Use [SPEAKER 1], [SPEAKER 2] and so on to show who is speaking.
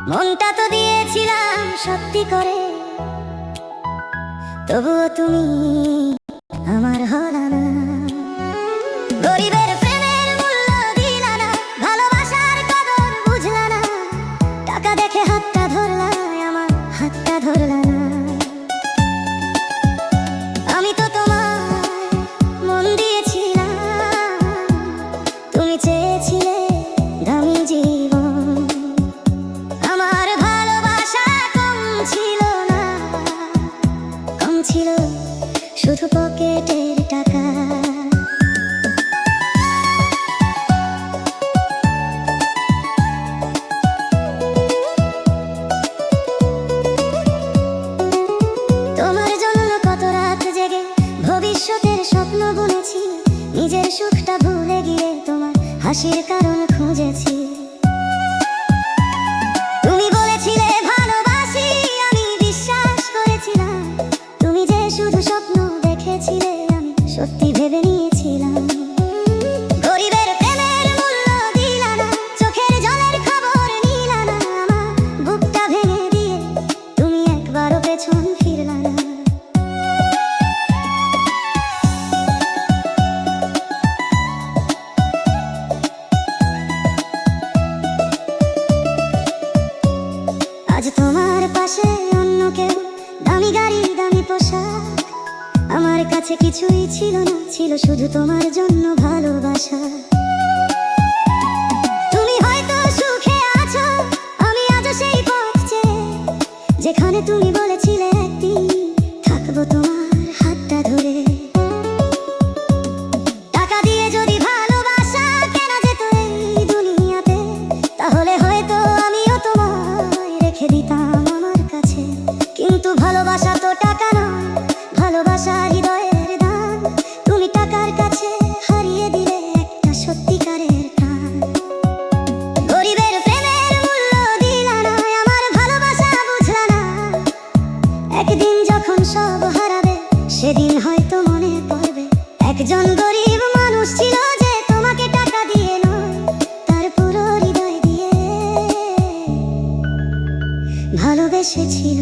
[SPEAKER 1] মনটা তো দিয়েছিলাম সত্যি করে, তবুও তুমি আমার হলা না। গরিবের প্রেমের মূল্য দিলা না, ভালোবাসার কদর বুঝলা না। টাকা দেখে হাতটা ধরলা, আমার হাতটা ধরলা না। আমি তো তোমার মন দিয়েছিলাম, তুমি চেয়েছিলে দামি জীবন। আমার ভালোবাসা কম ছিল না, কম ছিল শুধু পকেটের টাকা। তোমার জন্য কত রাত জেগে ভবিষ্যতের স্বপ্ন বুনেছি, নিজের সুখটা ভুলে গিয়ে তোমার হাসির কারণ খুঁজেছি। তুমি বলেছিলে ভালোবাসি, আমি বিশ্বাস করেছিলাম। তুমি যে শুধু স্বপ্ন দেখেছিলে, আমি সত্যি ভেবে নিয়েছিলাম। গরিবের প্রেমের মূল্য দিলা না, চোখের জলের খবর নিলা না। আমার বুকটা ভেঙে দিয়ে তুমি একবারও পেছন ফিরলা না। আজ তোমার পাশে অন্য কেউ, দামি গাড়ি দামি পোশাক। আমার কাছে কিছুই ছিল না, ছিল শুধু তোমার জন্য ভালোবাসা। তুমি হয়তো সুখে আছো, আমি আজও সেই পথ চেয়ে, যেখানে তুমি বলেছিলে একদিন থাকবো তোমার হাতটা ধরে। টাকা দিয়ে যদি ভালোবাসা কেনা যেত এই দুনিয়াতে, তাহলে হয়তো আমিও তোমায় রেখে দিতাম আমার কাছে। কিন্তু ভালোবাসা তো টাকা নয়, ভালোবাসা হৃদয়ের দান। তুমি টাকার কাছে হারিয়ে দিলে একটা সত্যিকারের টান। গরিবের প্রেমের মূল্য দিলা না, আমার ভালোবাসা বুঝলা না। একদিন যখন সব হারাবে, সেদিন হয়তো মনে পড়বে একজন গরিব মানুষ ছিল, যে তোমাকে টাকা দিয়ে নয়, তার পুরো হৃদয় দিয়ে ভালোবেসেছিল।